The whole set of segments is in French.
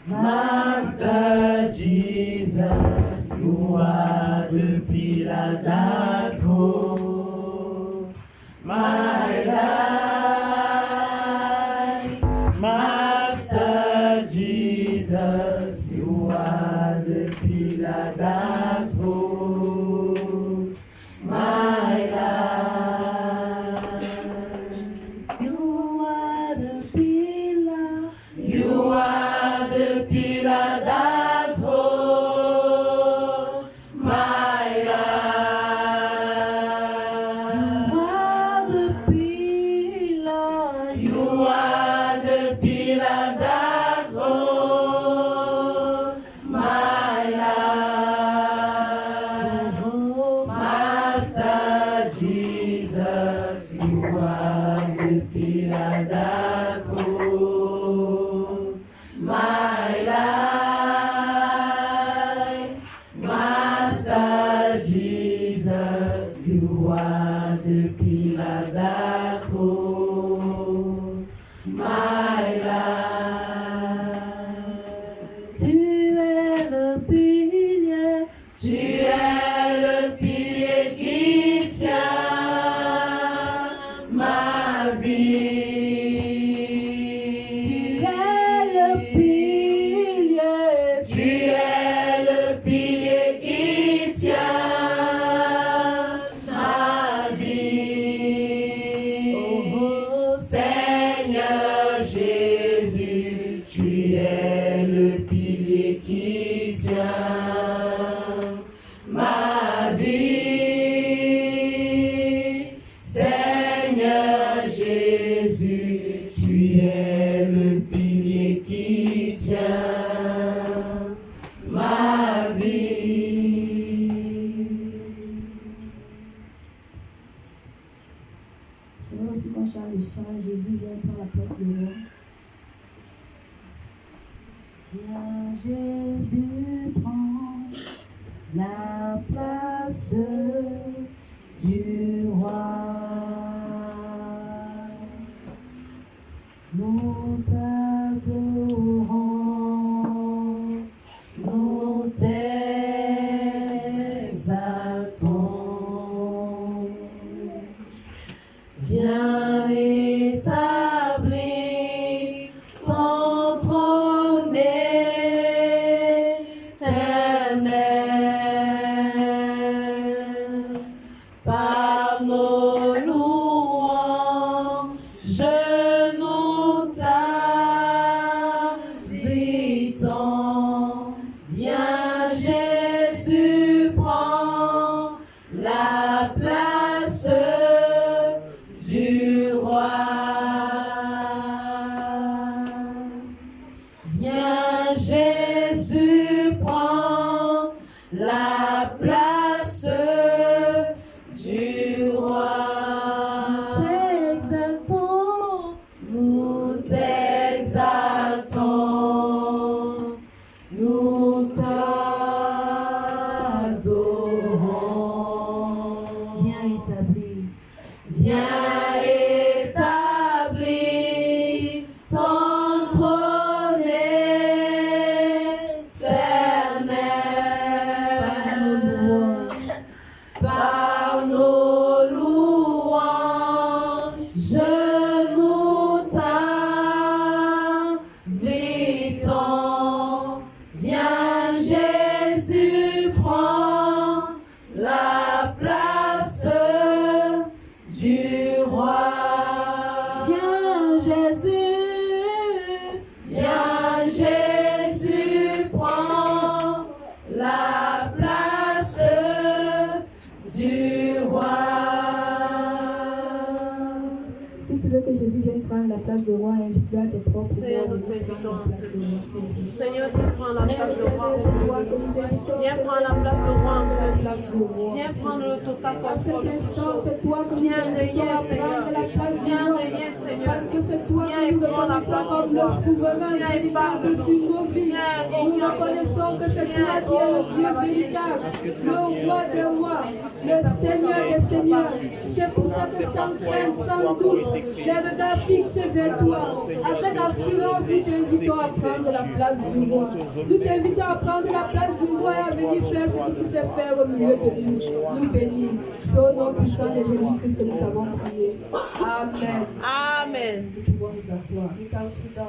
Master Jesus, you are the pillar that holds my life. Master Jesus, you are the pillar that holds my life. You are the pillar. You are the pillar that holds my life. You are the pillar that holds my life. Master Jesus, you are the pillar that holds my life. Master Jesus, you are the pillar that holds my life. Tu es le pilier, tu es le pilier qui tient ma vie. Tu es le pilier, tu es le pilier qui tient ma vie. Oh, Seigneur Jésus, tu es le pilier qui tient ma vie. Seigneur Jésus, tu es le pilier qui tient ma vie. Je veux aussi qu'on chante le chant Jésus vient prendre la place de roi. Viens Jésus, prends la place du roi. Nous t'adorons, nous t'exaltons. Viens établir ton trône éternel. Par nos louanges, nous t'invitons. Viens Jésus, prends la place du roi. Viens Jésus, prends la place du roi. Nous t'exaltons, nous t'adorons. Viens établir. Viens établir ton trône éternel. Par nos louanges, nous t'invitons. Viens Jésus, prends la place du roi. Viens Jésus, prends la place du roi. Si tu veux que Jésus vienne prendre la place de roi, invite-le à tes propres Seigneur, nous t'invitons en ce lieu. Seigneur, viens prendre la place de roi en ce lieu. Viens prendre la place de roi en ce lieu. Viens prendre le total contrôle de toutes choses. Viens régner, Seigneur. Viens régner, Seigneur. Parce que c'est toi Viens que nous prendre la place reconnaissons comme de roi. le souverain Viens et parle de véritable sur nos vies. Viens Nous régner. reconnaissons que c'est toi qui es le Dieu véritable, le roi des rois, le Seigneur des seigneurs. C'est pour ça que sans crainte, sans doute, les regards fixés vers toi. Avec assurance, nous t'invitons à prendre la place du roi. Nous t'invitons à prendre la place du roi et à venir faire ce que tu sais faire au milieu de nous. Nous bénir. C'est au nom puissant de Jésus-Christ que nous t'avons prié. Amen. Amen. Nous pouvons nous asseoir. You can sit down.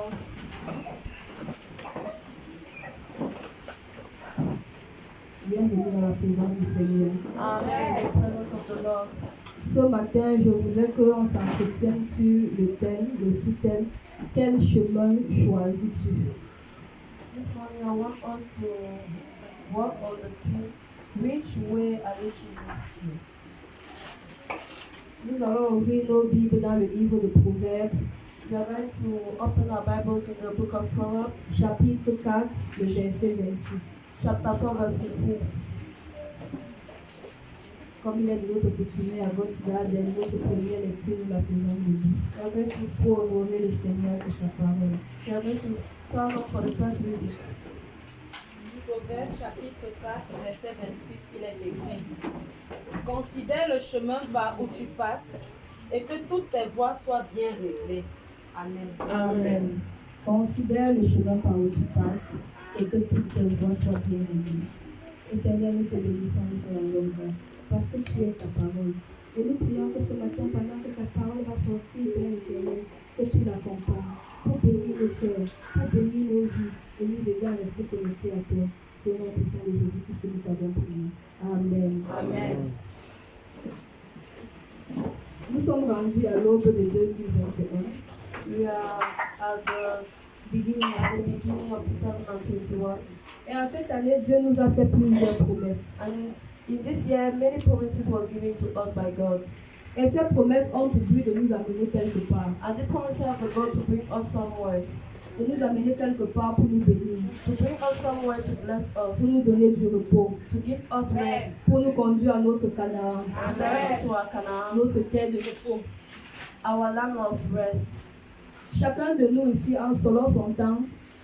Bienvenue dans la présence du Seigneur. Amen. The presence of the Lord. Ce matin, je voudrais qu'on s'entretienne sur le thème, le sous-thème. Quel chemin choisis-tu? This morning I want us to work on the theme. Which way are you choosing? Nous allons ouvrir nos Bibles dans le livre de Proverbes, We are going to open our Bibles in the book of Proverbs, chapitre 4, le verset 26. chapter 4, verse 6. Comme il est de notre coutume à Gottsgard, dès notre première lecture, nous la faisons debout. We are going to Pour honorer le Seigneur et sa parole. We are going to stand up for the first reading. Proverbe chapitre 4, verset 26, il est écrit: Considère le chemin par où tu passes et que toutes tes voies soient bien réglées. Amen. Amen. Considère le chemin par où tu passes et que toutes tes voies soient bien réglées. Éternel, nous te bénissons, nous te rendons grâce parce que tu es ta parole. Et nous prions que ce matin, pendant que ta parole va sortir, Père éternel, que tu l'accompagnes pour bénir nos cœurs, pour bénir nos vies et nous aider à rester connectés à toi. C'est au nom puissant de Jésus-Christ que nous t'avons prié. Amen. Amen. Nous sommes rendus à l'aube de 2021. We are at the beginning of 2021. Et en cette année, Dieu nous a fait plusieurs promesses. And in this year, many promises was given to us by God. Et ces promesses ont pour but de nous amener quelque part. And the promises of God to bring us somewhere. De nous amener quelque part pour nous bénir, To bring us somewhere to bless us. pour nous donner du repos, To give us rest. pour nous conduire à notre Canaan, And direct us to our Canaan, notre terre de repos. our land of rest. Chacun de nous ici, en selon son temps,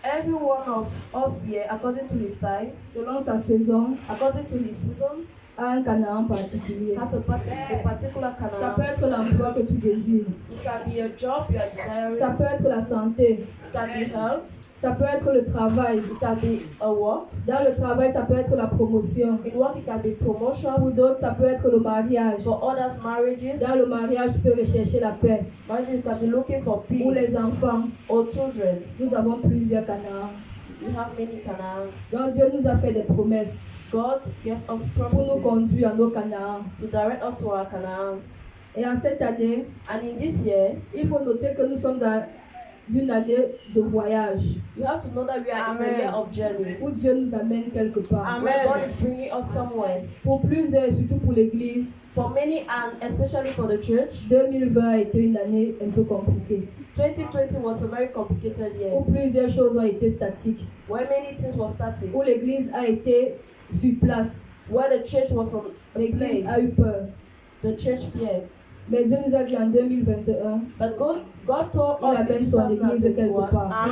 Every one of us here, according to his time, selon sa saison, according to his season, a un Canaan particulier. has a particular Ça peut Canaan. être l'emploi que tu désires. It can be a job you are desiring. Ça peut être la santé. It can be health. Ça peut être le travail. It can be a work. Dans le travail, ça peut être la promotion. In work, it can be promotion. Pour d'autres, ça peut être le mariage. For others, marriages. Dans le mariage, tu peux rechercher la paix. Marriages, you can be looking for Pour peace les enfants, or children. nous avons plusieurs Canaans. We have many Canaans. Donc Dieu nous a fait des promesses God gave us pour nous promises conduire à nos Canaans. to direct us to our Canaans. Et en cette année, And in this year, il faut noter que nous sommes dans une année de voyage you have to know that we are in a year of journey. où Dieu nous amène quelque part. Where God is bringing us somewhere. Pour plusieurs, et surtout pour l'Église, For many and especially for the church, 2020 a été une année un peu compliquée. 2020 was a very complicated year. Où plusieurs choses ont été statiques. Where many things were starting. Où l'Église a été sur place. Where the church was on L'Église place. a eu peur. The church feared. Mais Dieu nous a dit en 2021, But God told il us in amène son Église quelque 2021, part.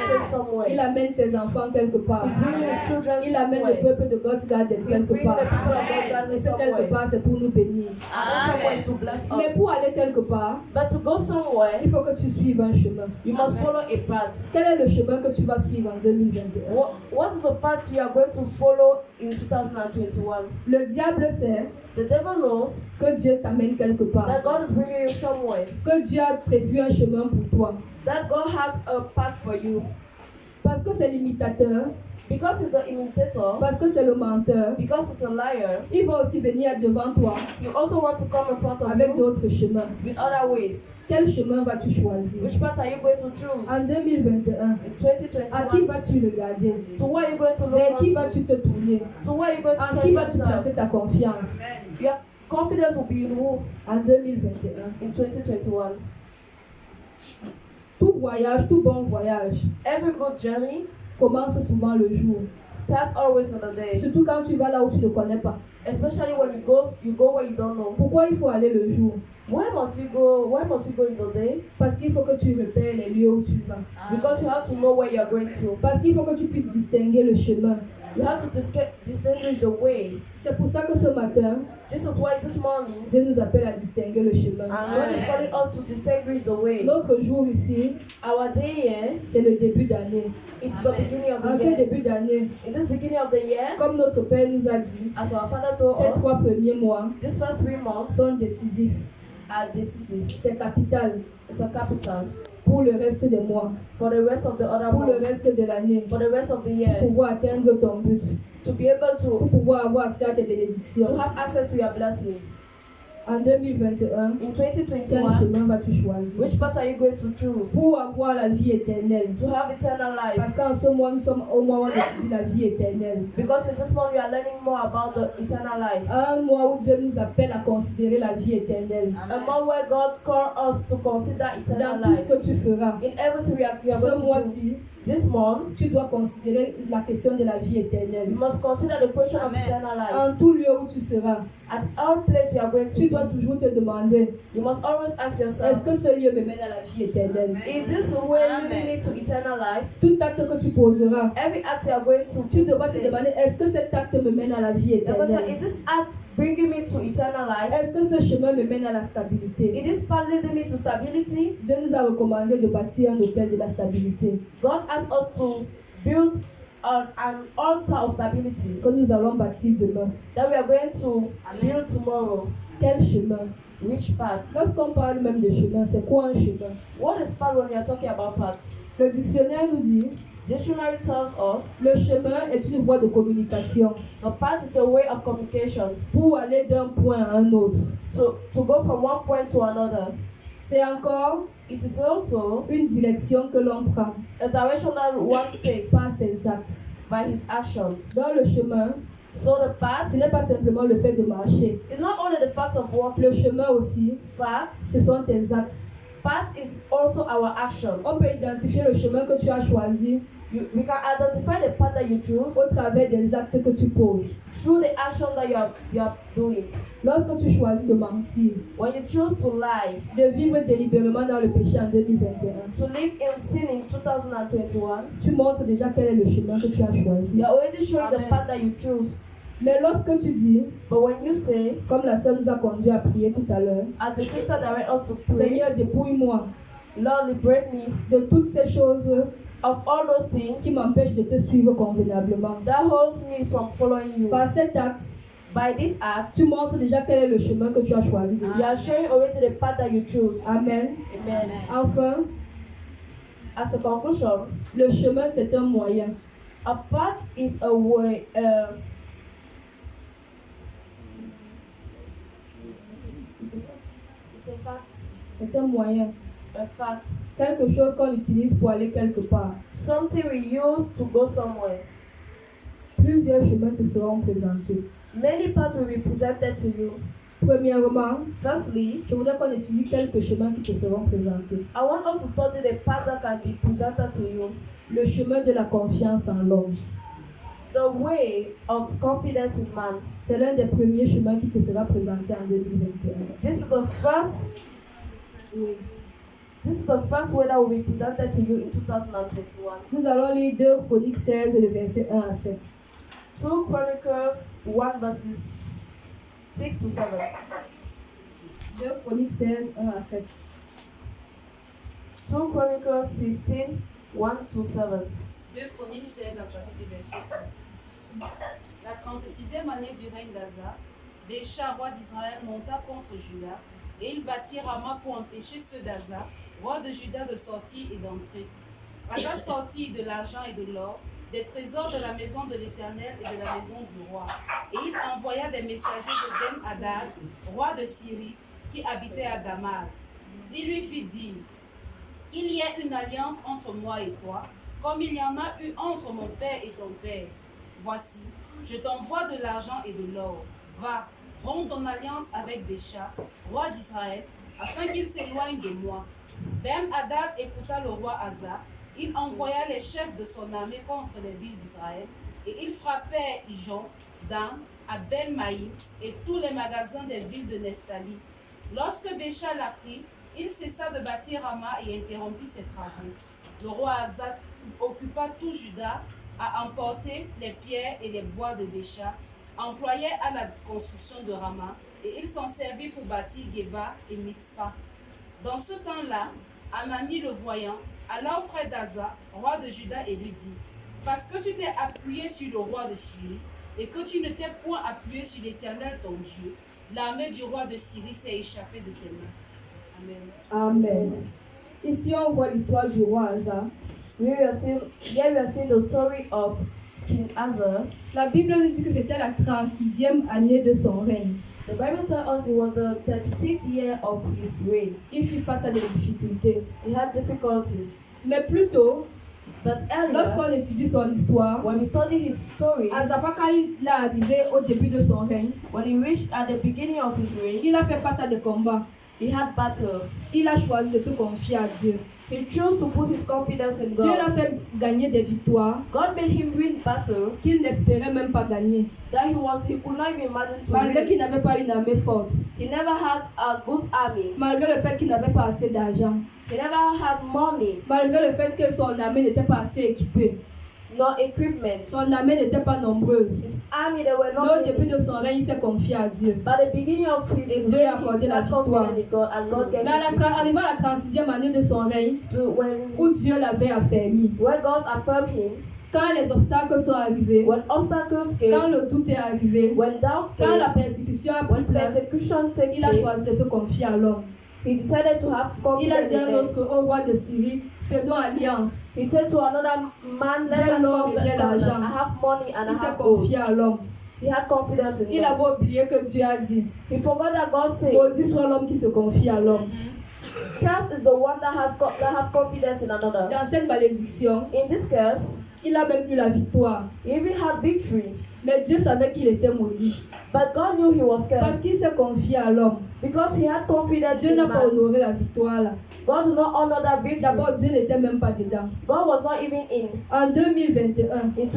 church somewhere. Il amène ses enfants quelque part. He's bringing his children Il amène le somewhere. peuple de God's Garden He's quelque bringing the people part. of God gathering Et ce quelque somewhere. part, c'est pour nous bénir. And somewhere is to bless Mais us. pour aller quelque part, But to go somewhere, il faut que tu suives un chemin. you must follow a path. Quel est le chemin que tu vas suivre en 2021? What is the path you are going to follow in 2021? Le diable sait The devil knows que Dieu t'amène quelque part. that God is bringing you somewhere. Que Dieu a prévu un chemin pour toi. That God had a path for you. Parce que c'est l'imitateur, Because he's the imitator, parce que c'est le menteur. because he's a liar, Il va aussi venir devant toi you also want to come in front of avec you d'autres chemins. with other ways. Quel chemin vas-tu choisir? Which path are you going to choose En 2021, in à qui 2021? vas-tu regarder? To where are you going to Vers look qui unto? vas-tu te tourner? To where are you going to En turn qui vas-tu yourself? placer ta confiance? Your confidence will be in who En 2021. in 2021? Tout voyage, tout bon voyage Every good journey commence souvent le jour. starts always on the day. Surtout quand tu vas là où tu ne connais pas. Especially when you go where you don't know. Pourquoi il faut aller le jour? Where must you go? Where must you go in the day? Parce qu'il faut que tu repères les lieux où tu vas. Because you have to know where you are going to. Parce qu'il faut que tu puisses distinguer le chemin. You have to distinguish the way. C'est pour ça que ce matin, This is why this morning, Dieu nous appelle à distinguer le chemin. God is calling us to distinguish the way. Notre jour ici, Our day here, c'est le début d'année. it's the beginning of En the ce year. début d'année, In this beginning of the year, comme notre Père nous a dit, as our Father told ces us, 3 premiers mois these first 3 months sont décisifs. are decisive. C'est capital It's a capital pour le reste des mois, for the rest of the other pour le months, reste de l'année, for the rest of the pour year, pouvoir atteindre ton but, to be able pour to pouvoir avoir accès à tes bénédictions. have access to your blessings. En 2021, In quel 2021, chemin vas-tu choisir which path are you going to choose pour avoir la vie éternelle? to have eternal life? Parce qu'en ce mois, nous sommes au mois où on étudie la vie éternelle. Because in this month we are learning more about the eternal life. Un mois où Dieu nous appelle à considérer la vie éternelle. A month where God calls us to consider eternal Dans tout ce life. que tu feras, In everything we are ce going to do, mois-ci, this month, tu dois considérer la question de la vie éternelle. you must consider the question of eternal life. En tout lieu où tu seras, At all place you are going to tu dois be, toujours te demander, you must always ask est-ce yourself, que ce lieu me mène à la vie éternelle? is this way leading me to eternal life? Tout acte que tu poseras, Every act you are going to tu devras te place, demander, est-ce que cet acte me mène à la vie you're going to say, éternelle? is this act bringing me to eternal life? Est-ce que ce chemin me mène à la stabilité? Is this path leading me to stability? Dieu nous a recommandé de bâtir un hôtel de la stabilité God asked us to build an altar of stability que nous allons bâtir demain. that we are going to build tomorrow. Quel chemin? Which path? Lorsqu'on parle même de chemin, c'est quoi un chemin? What is path when we are talking about path? Le dictionnaire nous dit, Dictionary tells us le chemin est une voie de communication the path is a way of communication pour aller d'un point à un autre. to go from one point to another. C'est encore It is also une direction que l'on prend a direction that one takes par ses actes. by his actions. Dans le chemin, So the path ce n'est pas simplement le fait de marcher. is not only the fact of walking. Le chemin aussi, Path, ce sont tes actes. path is also our actions. On peut identifier le chemin que tu as choisi We can identify the path that you choose au travers des actes que tu poses. through the action that you are doing. Lorsque tu choisis de mentir, When you choose to lie, de vivre délibérément dans le péché en 2021, to live in sin in 2021, tu montres déjà quel est le chemin que tu as choisi. you are already showing the path that you choose. Mais lorsque tu dis, But when you say, comme la sœur nous a conduit à prier tout à l'heure, as the sister directed us to pray, Seigneur, dépouille-moi Lord, liberate me de toutes ces choses of all those things qui m'empêchent de te suivre convenablement. that hold me from following you. Par cet acte, By this act, tu montres déjà quel est le chemin que tu as choisi de you vivre. are showing already the path that you choose. Amen. Amen. Enfin, As a conclusion, le chemin, c'est un moyen. a path is a way. It's a fact. C'est un moyen. A fact. Quelque chose qu'on utilise pour aller quelque part. Something we use to go somewhere. Plusieurs chemins te seront présentés. Many paths will be presented to you. Premièrement, Firstly, je voudrais qu'on étudie quelques chemins qui te seront présentés. I want us to study the paths that can be presented to you. Le chemin de la confiance en l'homme. The way of confidence in man. C'est l'un des premiers chemins qui te sera présenté en 2021. This is the first way. This is the first way that will be presented to you in 2021. Nous allons lire 2 Chroniques 16, le verset 1 à 7. 2 Chronicles 1 verses 6 to 7. 2 Chroniques 16, 1 à 7. 2 Chronicles 16, 1 to 7. 2 Chroniques 16 à partir du verset 7. La 36e année du règne d'Asa, Bécha, roi d'Israël, monta contre Juda, et il bâtit Rama pour empêcher ceux d'Asa, roi de Juda, de sortir et d'entrer. Asa sortit de l'argent et de l'or, des trésors de la maison de l'Éternel et de la maison du roi. Et il envoya des messagers de Ben-Hadad, roi de Syrie, qui habitait à Damas. Il lui fit dire, il y a une alliance entre moi et toi, comme il y en a eu entre mon père et ton père. Voici, je t'envoie de l'argent et de l'or. Va, romps ton alliance avec Bécha, roi d'Israël, afin qu'il s'éloigne de moi. Ben-Hadad écouta le roi Asa. Il envoya les chefs de son armée contre les villes d'Israël, et ils frappèrent Ijon, Dan, Abel-Maïm et tous les magasins des villes de Nephtali. Lorsque Bécha l'apprit, il cessa de bâtir Rama et interrompit ses travaux. Le roi Asa occupa tout Juda a emporté les pierres et les bois de Bécha, employés à la construction de Rama, et il s'en servit pour bâtir Geba et Mitzpah. Dans ce temps-là, Anani le voyant alla auprès d'Asa, roi de Juda, et lui dit: parce que tu t'es appuyé sur le roi de Syrie et que tu ne t'es point appuyé sur l'Éternel ton Dieu, l'armée du roi de Syrie s'est échappée de tes mains. Amen. Amen. Ici, on voit l'histoire du roi Asa. Here we are seeing the story of King Asa. La Bible nous dit que c'était la 36e année de son règne. The Bible tells us it was the 36th year of his reign. Il fit face à des difficultés. He had difficulties. Mais plutôt, But earlier, lorsqu'on étudie son histoire, when we study his story, Asa, quand il est arrivé au début de son règne, when he reached at the beginning of his reign, il a fait face à des combats. he had battles. Il a choisi de se confier à Dieu. He chose to put his confidence in Dieu l'a God. fait gagner des victoires God made him win battles qu'il n'espérait même pas gagner. that he could not even imagine to Malgré win. qu'il n'avait pas une armée forte, He never had a good army. malgré le fait qu'il n'avait pas assez d'argent, He never had money, malgré le fait que son armée n'était pas assez équipée, no equipment. son armée n'était pas nombreuse. His army, they were Mais au not début many. de son règne, il s'est confié à Dieu. By the beginning of his Et Dieu lui a reign, accordé he la had victoire. confidence in God, and God gave Mais him arrivé à la 36e année de son règne, when où Dieu l'avait affermi, God affirmed him, quand les obstacles sont arrivés, when obstacles quand came, le doute est arrivé, when doubt quand la came, persécution a pris when place, persecution took il a place, choisi de se confier à l'homme. he decided to have Il a confidence dit à in un God. autre, au roi de Syrie, faisons alliance. He said to another man, J'ai let's l'or et have j'ai l'argent. I have money and Il I s'est have gold. confié à l'homme. He had confidence in Il God. avait oublié que Dieu a dit, He forgot that God said, maudit soit l'homme qui se confie à l'homme. curse is the one that have confidence in another. Dans cette malédiction, In this curse, il a même eu la victoire. he even had victory. Mais Dieu savait qu'il était maudit. But God knew he was Parce cursed qu'il s'est confié à l'homme. because he had confidence Dieu in n'a pas man. honoré la victoire là. God did not honor that victory. D'abord, Dieu n'était même pas dedans. God was not even in. En 2021, In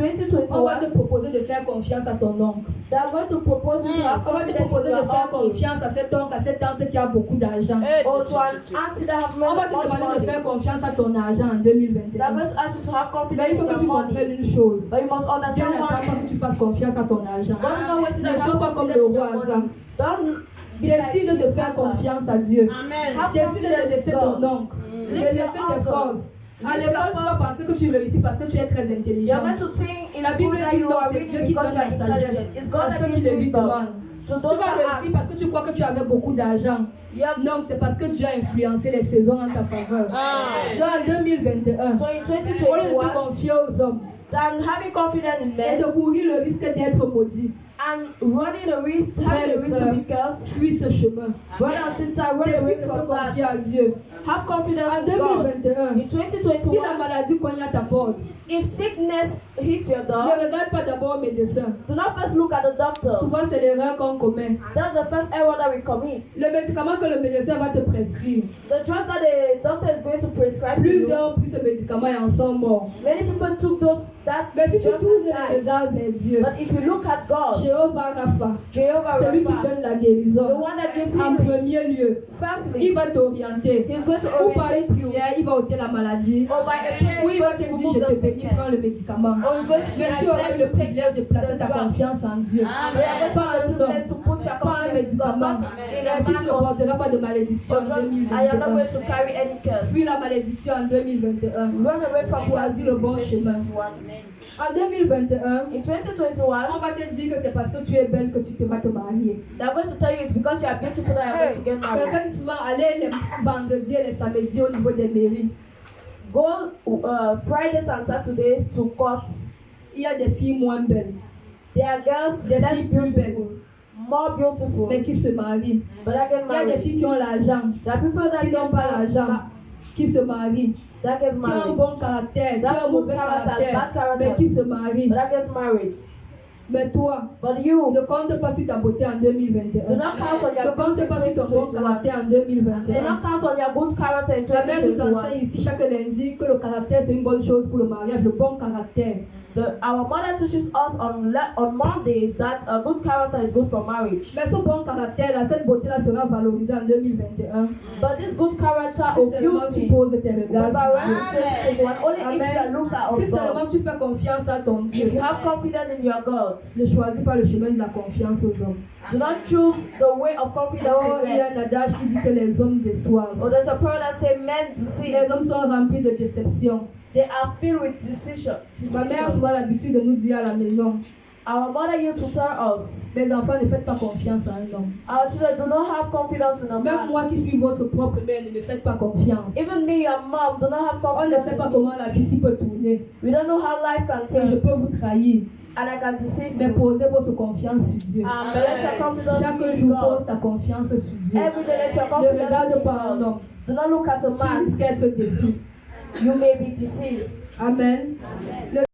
on va 2021, te proposer de faire confiance à ton oncle. they are going to propose you to have On va te confidence in proposer de your faire uncle confiance à cet oncle, à cette tante qui a beaucoup d'argent. or to an auntie that have On va te much demander de money. faire confiance à ton argent en They are 2021. going to ask you to have Mais confidence il faut in que your tu money. comprennes une chose. But you must Dieu understand n'attend one pas thing. que tu fasses confiance à ton argent. God is not waiting Ne to sois have pas comme confidence le in roi your Asa. money. Don't be like Décide de faire Asa. confiance à Dieu. Have Décide confidence de laisser in ton God. oncle. De Leave your laisser tes uncle. forces. À Leave l'école, your tu vas penser que tu réussis parce que tu es très You're intelligent. going to think in La Bible school that dit you non, are c'est reading Dieu qui because donne you la are sagesse intelligent. It's God à that ceux qui gives le you lui wisdom. demandent. So Tu don't vas réussir ask. parce que tu crois que tu avais beaucoup d'argent. Yep. Non, c'est parce que Dieu a influencé les saisons en ta faveur. Donc en 2021, So in au lieu de te 2021, confier aux hommes than having confidence in et men de courir le risque d'être maudit, and running the risk, Frères having et the risk sœurs, to be cursed, fuis ce chemin. brother and sister, run Décide away de te from confier that. à Dieu. Have confidence En in God. 2021, In si la 2021, maladie cogne à ta porte, if sickness hits your ne door, regarde pas d'abord au médecin. do not first look at the doctor. Souvent, c'est l'erreur qu'on commet. That's the first error that we commit. Le médicament que le médecin va te prescrire, The drugs that the doctor is going to prescribe to you, plusieurs ont pris ce médicament et en sont morts. many people took that Mais si tu drugs tournes and les died. regards vers Dieu, But if you look at God, Jéhovah Rapha, Jehovah celui qui Rapha, donne la the guérison, one that gives en healing, premier lieu, il firstly, va t'orienter. he's going to Ou par orientate une you, prière, il va ôter la maladie. or by a prayer, Ou he's il va going te to dire, remove je te the bénis, sickness. prends le médicament. Or he's going to Mais say, tu I auras bless le you, take privilège de placer the ta drugs. confiance en Dieu. We are going to Pas have un the privilege homme, to put your pas un confidence in God, médicament. not in a Ainsi, tu ne man or porteras pas de malédiction en I am not 2021. going to carry any curse. Fuis la malédiction en 2021. Run away from Choisis curses le bon in chemin. 2021. En 2021, In 2021, on va te dire que c'est parce que tu es belle que tu te vas te marier. they're going to tell you it's because you are beautiful that you're going to get married. Quelqu'un dit souvent, allez les vendredis et les samedis au niveau des mairies. Go Fridays and Saturdays to courts. Il y a des filles moins belles, There are girls des less filles plus belles, beautiful, more beautiful, mais qui se marient. but I get Il y a des married. filles qui ont l'argent, There are people that qui n'ont pas l'argent, qui se marient, that get qui ont un married, bon caractère, qui ont un mauvais caractère, mais qui se marient. but I get married. Mais toi, But you ne compte pas sur ta beauté en 2021. do not count on Ne your compte good pas sur ton bon 2021. caractère en Do 2021. not count on your good character in La mère nous 2021. enseigne ici chaque lundi que le caractère c'est une bonne chose pour le mariage, le bon caractère. Our mother teaches us on Mondays that a good character is good for marriage. Mais ce bon caractère, cette beauté-là sera valorisée en 2021. But this good character Si of seulement tu beauty poses tes will regards sur Dieu. only if Amen. your looks are Si of God. seulement tu fais confiance à ton Dieu. If you have confidence in your God, Ne choisis pas le chemin de la confiance aux hommes. do not choose the way of confidence Oh, in il y a men. un adage qui dit que les hommes déçoivent. Or there's a proverb that says men deceive. Les hommes sont remplis de déception. They are filled with decision. Ma mère a souvent l'habitude de nous dire à la maison, Our mother used to tell us, mes enfants, ne faites pas confiance à un homme. our children do not have confidence in a Même man. moi qui suis votre propre mère, ne me faites pas confiance. Even me, your mom, do not have On ne confidence. sait pas in comment me. la vie s'y peut tourner. We don't know how life can Et je turn, peux vous trahir. and I can deceive Mais you. posez votre confiance sur Dieu. But let your confidence Chaque be in jour, God. pose ta confiance sur Dieu. Every day, let your Ne confidence regarde be in pas un God. homme. Do not look at a Tu man. risques d'être déçu. You may be deceived. Amen.